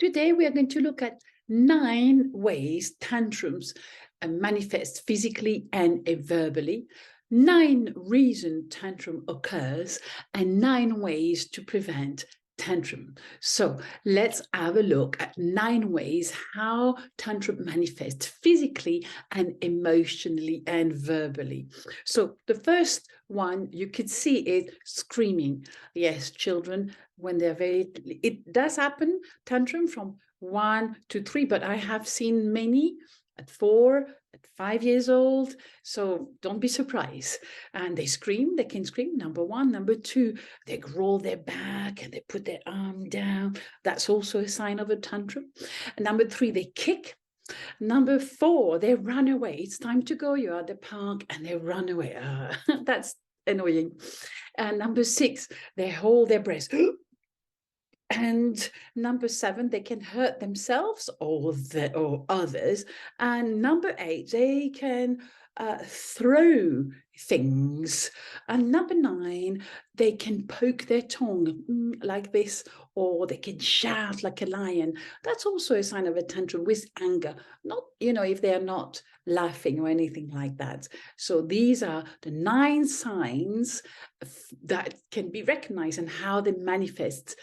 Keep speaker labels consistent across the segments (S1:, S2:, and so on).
S1: Today, we are going to look at 9 ways tantrums manifest physically and verbally, 9 reasons tantrum occurs, and 9 ways to prevent tantrum. So let's have a look at 9 ways how tantrum manifests physically and emotionally and verbally. So the first one you could see is screaming. Yes, children, when they're it does happen, tantrum from 1 to 3, but I have seen many at 4, at 5 years old. So don't be surprised. And they scream, they can scream, number 1. Number 2, they roll their back and they put their arm down. That's also a sign of a tantrum. And number 3, they kick. Number 4, they run away. It's time to go. You're at the park and they run away. That's annoying. And number 6, they hold their breath. And number 7, they can hurt themselves or others. And number 8, they can throw things. And number 9, they can poke their tongue like this, or they can shout like a lion. That's also a sign of a tantrum with anger, not, if they're not laughing or anything like that. So these are the 9 signs that can be recognized and how they manifest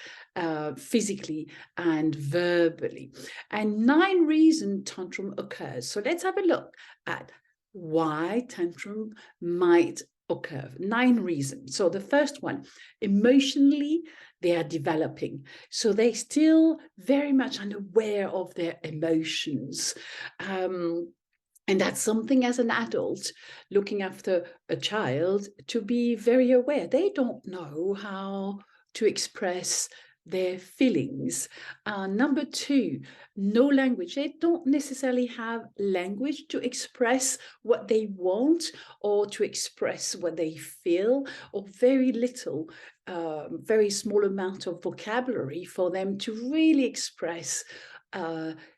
S1: physically and verbally, and 9 reasons tantrum occurs. So let's have a look at why tantrum might occur. 9 reasons. So the first one, emotionally, they are developing. So they're still very much unaware of their emotions. And that's something as an adult looking after a child to be very aware. They don't know how to express their feelings. Number 2, no language. They don't necessarily have language to express what they want or to express what they feel, or very little, very small amount of vocabulary for them to really express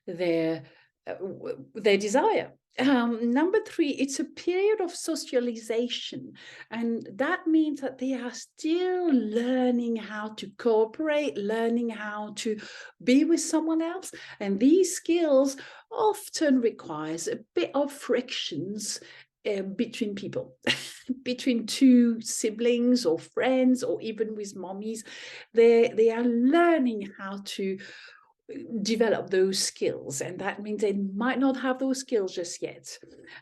S1: their desire. Number 3, it's a period of socialization, and that means that they are still learning how to cooperate, learning how to be with someone else, and these skills often requires a bit of frictions between people, between 2 siblings or friends, or even with mommies. They are learning how to develop those skills, and that means they might not have those skills just yet.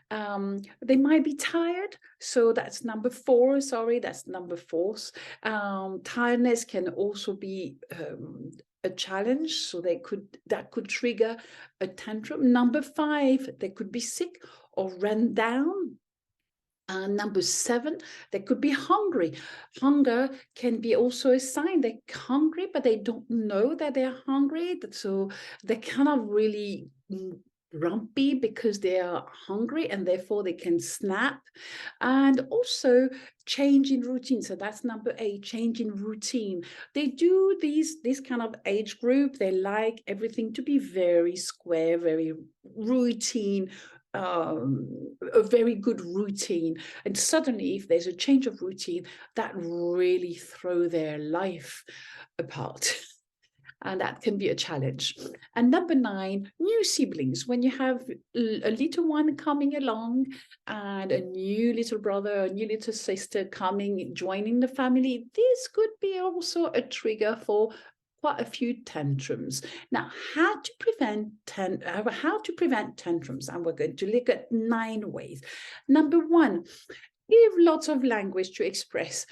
S1: They might be tired, so that's number 4. Sorry, that's number 4. Tiredness can also be a challenge, so that could trigger a tantrum. Number 5, they could be sick or run down. Number 7, they could be hungry. Hunger can be also a sign they're hungry, but they don't know that they're hungry. So they're kind of really grumpy because they are hungry, and therefore they can snap. And also change in routine. So that's number 8, change in routine. They do this kind of age group. They like everything to be very square, very routine, a very good routine. And suddenly, if there's a change of routine, that really throw their life apart. And that can be a challenge. And number 9, new siblings. When you have a little one coming along and a new little brother, a new little sister coming, joining the family, this could be also a trigger for quite a few tantrums. Now, how to prevent tantrums? And we're going to look at 9 ways. Number 1, give lots of language to express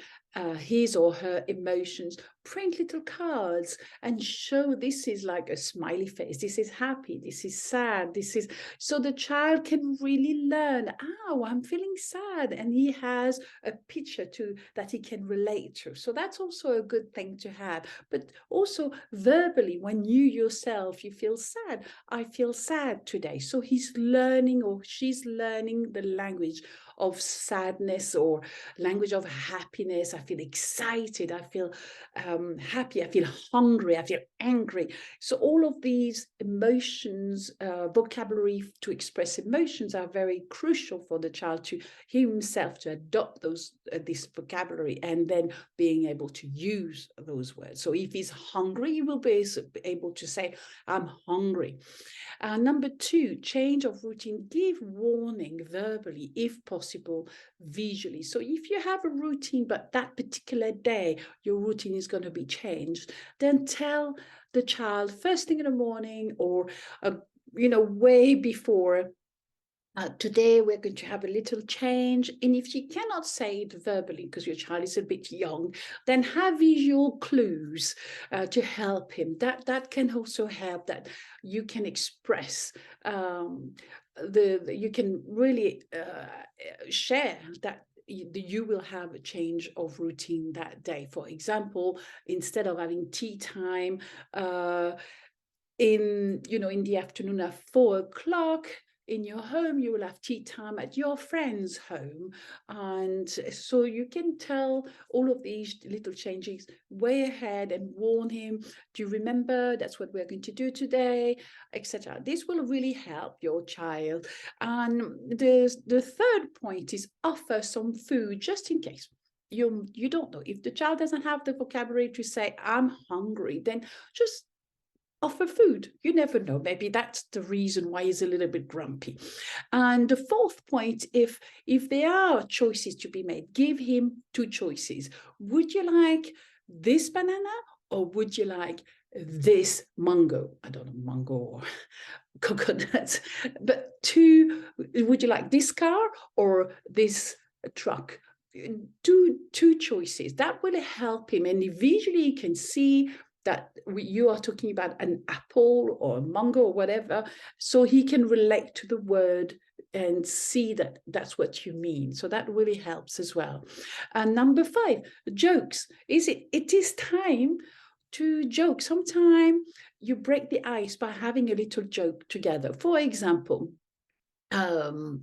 S1: his or her emotions. Print little cards and show this is like a smiley face, this is happy, this is sad, this is, so the child can really learn, oh, I'm feeling sad, and he has a picture that he can relate to. So that's also a good thing to have. But also verbally, when you yourself, you feel sad, I feel sad today. So he's learning, or she's learning, the language of sadness or language of happiness. I feel excited, I feel happy, I feel hungry, I feel angry. So all of these emotions, vocabulary to express emotions are very crucial for the child to himself to adopt this vocabulary and then being able to use those words. So if he's hungry, he will be able to say, I'm hungry. Number 2, change of routine. Give warning verbally, if possible, visually. So if you have a routine, but that particular day, your routine is going to be changed, then tell the child first thing in the morning or, way before, today we're going to have a little change. And if you cannot say it verbally because your child is a bit young, then have visual clues to help him. That can also help, that you can express you can really share that you will have a change of routine that day. For example, instead of having tea time in the afternoon at 4 o'clock in your home, you will have tea time at your friend's home. And so you can tell all of these little changes way ahead and warn him, do you remember, that's what we're going to do today, etc. This will really help your child. And the third point is offer some food just in case. You don't know if the child doesn't have the vocabulary to say I'm hungry, then just offer food. You never know. Maybe that's the reason why he's a little bit grumpy. And the fourth point, if there are choices to be made, give him 2 choices. Would you like this banana or would you like this mango? I don't know, mango or coconut. But would you like this car or this truck? Do 2 choices. That will help him, and visually you can see that you are talking about an apple or a mango or whatever, so he can relate to the word and see that that's what you mean. So that really helps as well. And number 5, jokes. It is time to joke. Sometimes you break the ice by having a little joke together. For example, is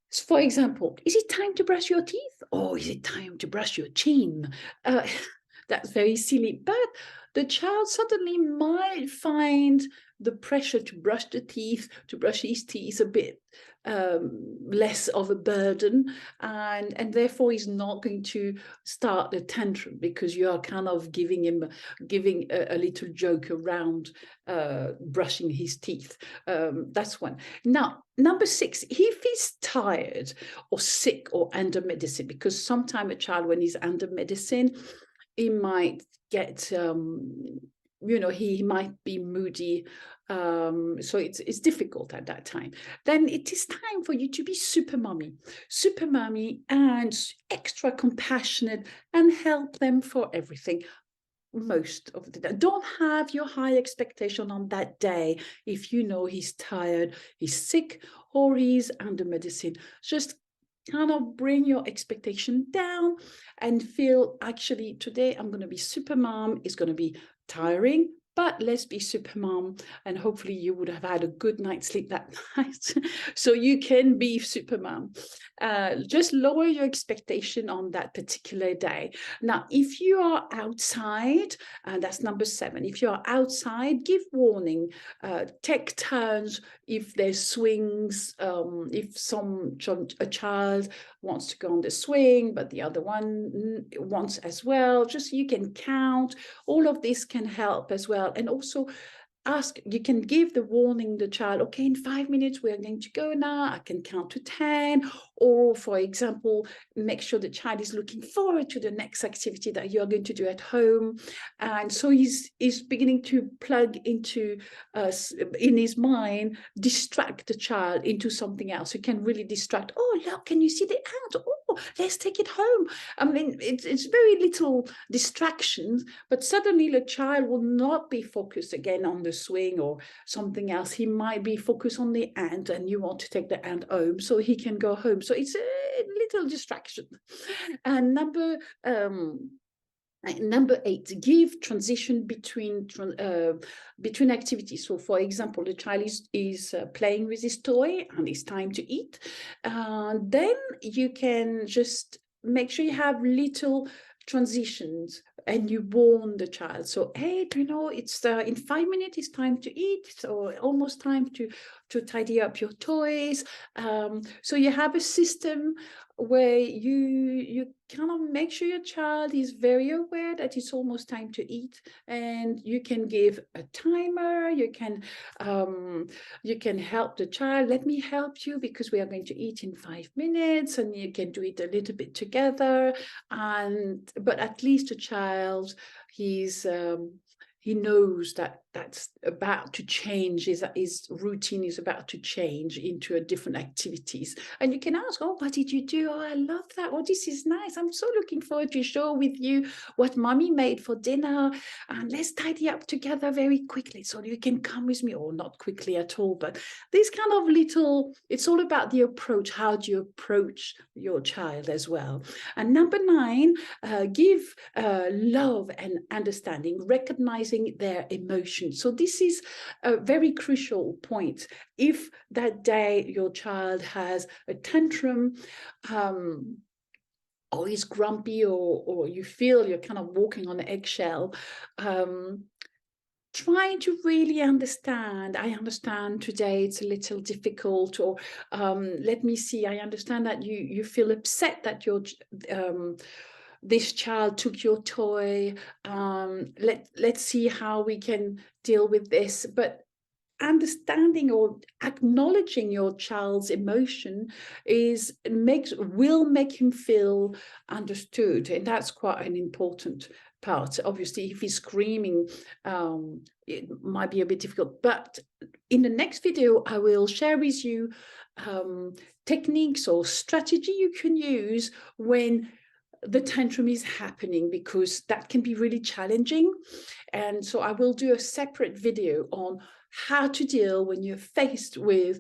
S1: it time to brush your teeth? Or is it time to brush your chin? That's very silly, but the child suddenly might find the pressure to brush his teeth a bit less of a burden, and therefore he's not going to start a tantrum because you are kind of giving a little joke around brushing his teeth. That's one. Now, number 6, if he's tired or sick or under medicine, because sometimes a child, when he's under medicine, he might get he might be moody, so it's difficult at that time. Then it is time for you to be super mommy and extra compassionate and help them for everything most of the day. Don't have your high expectation on that day if you know he's tired, he's sick, or he's under medicine. Just kind of bring your expectation down and feel, actually, today I'm going to be super mom. It's going to be tiring, but let's be super mom. And hopefully you would have had a good night's sleep that night so you can be super mom. Just lower your expectation on that particular day. Now, if you are outside, and that's number 7, if you are outside, give warning. Take turns if there's swings, if a child wants to go on the swing, but the other one wants as well, just so you can count. All of this can help as well. And also you can give the warning the child, okay, in 5 minutes we're going to go now, I can count to 10. Or, for example, make sure the child is looking forward to the next activity that you're going to do at home. And so he's beginning to plug into, in his mind, distract the child into something else. You can really distract. Oh, look, can you see the ant? Oh, let's take it home. I mean, it's very little distractions, but suddenly the child will not be focused again on the swing or something else. He might be focused on the ant, and you want to take the ant home so he can go home. So it's a little distraction. And number 8, give transition between activities. So, for example, the child is playing with his toy and it's time to eat. Then you can just make sure you have little transitions and you warn the child. So, hey, you know, it's in 5 minutes, it's time to eat, or almost time to tidy up your toys. So you have a system where you kind of make sure your child is very aware that it's almost time to eat, and you can give a timer. You can help the child. Let me help you because we are going to eat in 5 minutes, and you can do it a little bit together. But at least a child, he knows that that's about to change. His routine is about to change into a different activities. And you can ask, oh, what did you do? Oh, I love that. Oh, this is nice. I'm so looking forward to share with you what mommy made for dinner. And let's tidy up together very quickly so you can come with me, or not quickly at all. But this kind of little, it's all about the approach. How do you approach your child as well? And number 9, give love and understanding, recognizing their emotions. So this is a very crucial point. If that day your child has a tantrum, or is grumpy, or you feel you're kind of walking on an eggshell, trying to really understand. I understand today it's a little difficult, or let me see, I understand that you feel upset that your this child took your toy. Let's see how we can deal with this. But understanding or acknowledging your child's emotion will make him feel understood, and that's quite an important part. Obviously, if he's screaming, it might be a bit difficult. But in the next video, I will share with you techniques or strategy you can use when the tantrum is happening, because that can be really challenging. And so I will do a separate video on how to deal when you're faced with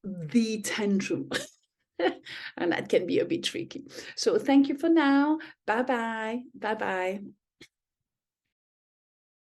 S1: the tantrum. And that can be a bit tricky. So thank you for now. Bye-bye. Bye-bye.